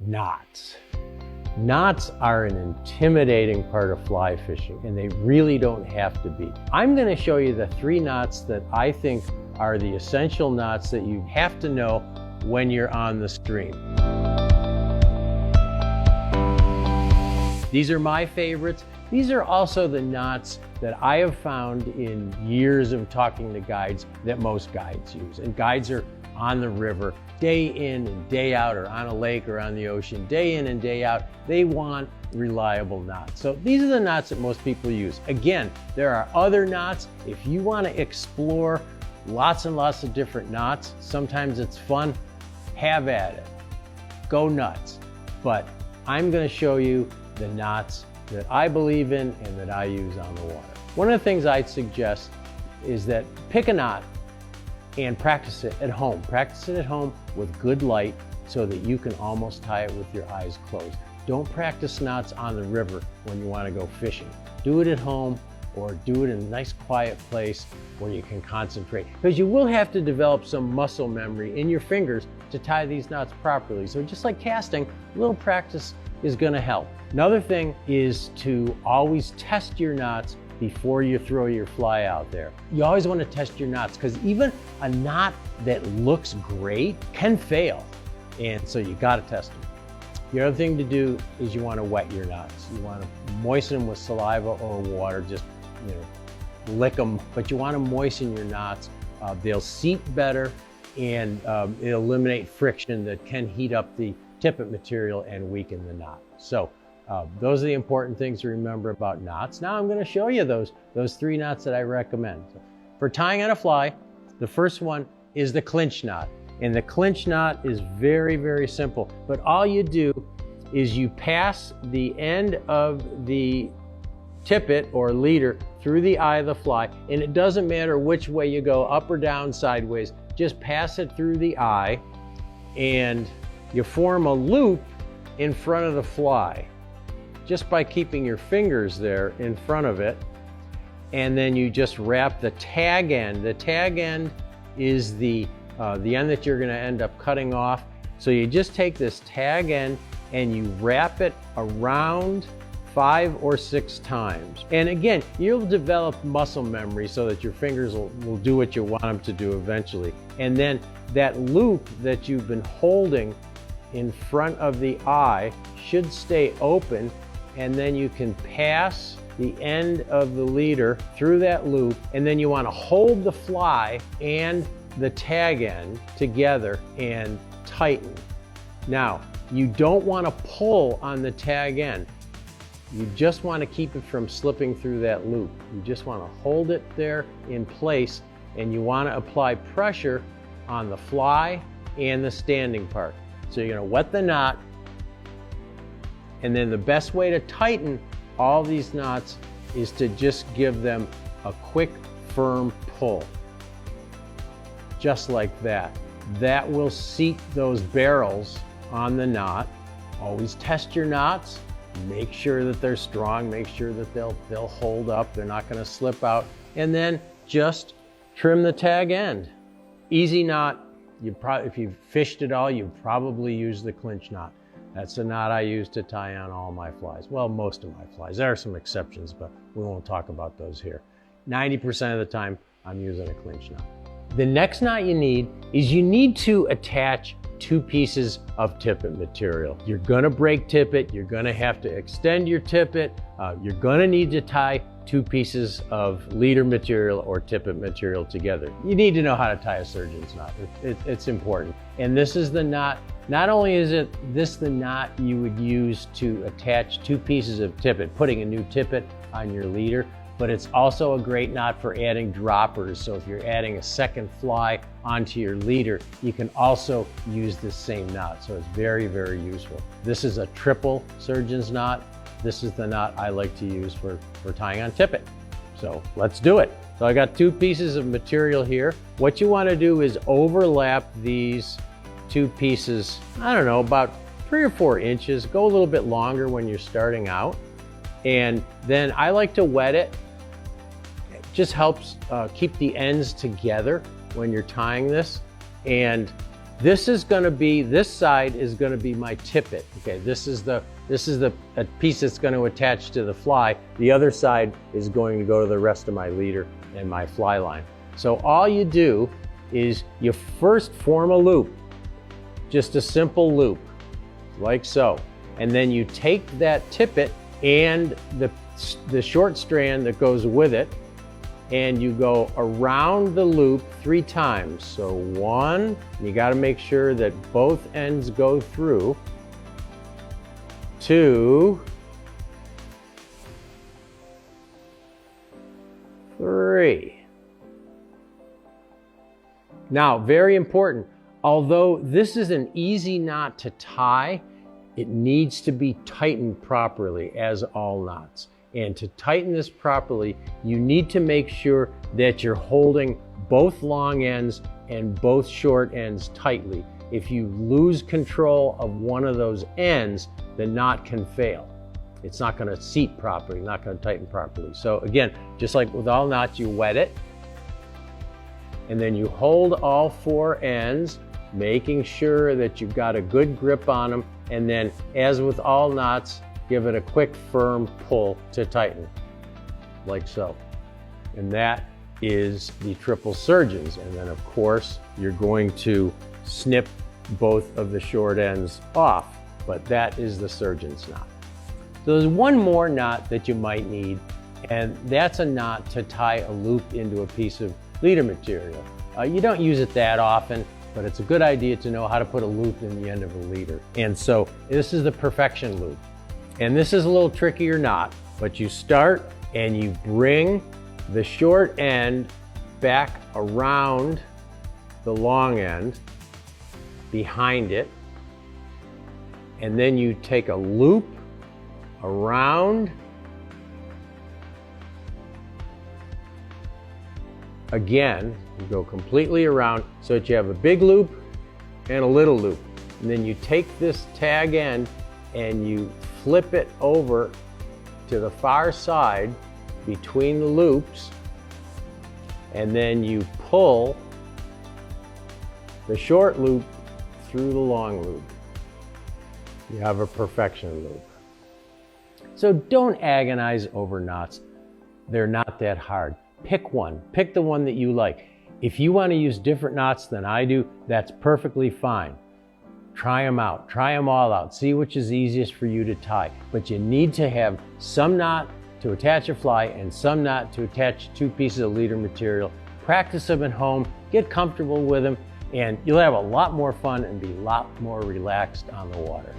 knots. Knots are an intimidating part of fly fishing, and they really don't have to be. I'm going to show you the 3 knots that I think are the essential knots that you have to know when you're on the stream. These are my favorites. These are also the knots that I have found in years of talking to guides that most guides use. And guides are on the river day in and day out, or on a lake or on the ocean day in and day out. They want reliable knots. So these are the knots that most people use. Again, there are other knots. If you want to explore lots and lots of different knots, sometimes it's fun, have at it. Go nuts. But I'm going to show you the knots that I believe in and that I use on the water. One of the things I'd suggest is that pick a knot and practice it at home. Practice it at home with good light so that you can almost tie it with your eyes closed. Don't practice knots on the river when you want to go fishing. Do it at home, or do it in a nice quiet place where you can concentrate, because you will have to develop some muscle memory in your fingers to tie these knots properly. So just like casting, a little practice is going to help. Another thing is to always test your knots before you throw your fly out there. You always want to test your knots, because even a knot that looks great can fail, and so you got to test them. The other thing to do is you want to wet your knots. You want to moisten them with saliva or water. Just, lick them, but you want to moisten your knots. They'll seep better, and it'll eliminate friction that can heat up the tippet material and weaken the knot. So those are the important things to remember about knots. Now I'm going to show you those 3 knots that I recommend. So for tying on a fly, the first one is the clinch knot. And the clinch knot is very, very simple. But all you do is you pass the end of the tippet or leader through the eye of the fly, and it doesn't matter which way you go, up or down, sideways. Just pass it through the eye, and you form a loop in front of the fly just by keeping your fingers there in front of it. And then you just wrap the tag end. The tag end is the end that you're going to end up cutting off. So you just take this tag end and you wrap it around 5 or 6 times. And again, you'll develop muscle memory so that your fingers will do what you want them to do eventually. And then that loop that you've been holding in front of the eye should stay open, and then you can pass the end of the leader through that loop, and then you want to hold the fly and the tag end together and tighten. Now, you don't want to pull on the tag end. You just want to keep it from slipping through that loop. You just want to hold it there in place, and you want to apply pressure on the fly and the standing part. So you're going to wet the knot, and then the best way to tighten all these knots is to just give them a quick, firm pull. Just like that. That will seat those barrels on the knot. Always test your knots. Make sure that they're strong. Make sure that they'll hold up. They're not going to slip out. And then just trim the tag end. Easy knot. If you've fished at all, you've probably used the clinch knot. That's the knot I use to tie on all my flies. Well, most of my flies. There are some exceptions, but we won't talk about those here. 90% of the time, I'm using a clinch knot. The next knot you need is you need to attach 2 pieces of tippet material. You're gonna break tippet, you're gonna have to extend your tippet, you're gonna need to tie 2 pieces of leader material or tippet material together. You need to know how to tie a surgeon's knot. It's important. And this is the knot. Not only is this the knot you would use to attach 2 pieces of tippet, putting a new tippet on your leader, but it's also a great knot for adding droppers. So if you're adding a second fly onto your leader, you can also use this same knot. So it's very, very useful. This is a triple surgeon's knot. This is the knot I like to use for tying on tippet. So let's do it. So I got 2 pieces of material here. What you want to do is overlap these 2 pieces, I don't know, about 3 or 4 inches. Go a little bit longer when you're starting out. And then I like to wet it. It just helps keep the ends together when you're tying this. And this side is gonna be my tippet. Okay, this is a piece that's going to attach to the fly. The other side is going to go to the rest of my leader and my fly line. So all you do is you first form a loop, just a simple loop, like so. And then you take that tippet and the short strand that goes with it, and you go around the loop 3 times. So 1, you got to make sure that both ends go through. 2, 3. Now, very important, although this is an easy knot to tie, it needs to be tightened properly, as all knots. And to tighten this properly, you need to make sure that you're holding both long ends and both short ends tightly. If you lose control of one of those ends, the knot can fail. It's not going to seat properly, not going to tighten properly. So again, just like with all knots, you wet it, and then you hold all 4 ends, making sure that you've got a good grip on them, and then, as with all knots, give it a quick, firm pull to tighten, like so. And that is the triple surgeons. And then, of course, you're going to snip both of the short ends off, but that is the surgeon's knot. So there's one more knot that you might need, and that's a knot to tie a loop into a piece of leader material. You don't use it that often, but it's a good idea to know how to put a loop in the end of a leader. And so this is the perfection loop. And this is a little trickier knot, but you start and you bring the short end back around the long end, behind it, and then you take a loop around, again, you go completely around so that you have a big loop and a little loop. And then you take this tag end and you flip it over to the far side between the loops, and then you pull the short loop through the long loop. You have a perfection loop. So don't agonize over knots. They're not that hard. Pick one. Pick the one that you like. If you want to use different knots than I do, that's perfectly fine. Try them out. Try them all out. See which is easiest for you to tie. But you need to have some knot to attach a fly and some knot to attach 2 pieces of leader material. Practice them at home. Get comfortable with them, and you'll have a lot more fun and be a lot more relaxed on the water.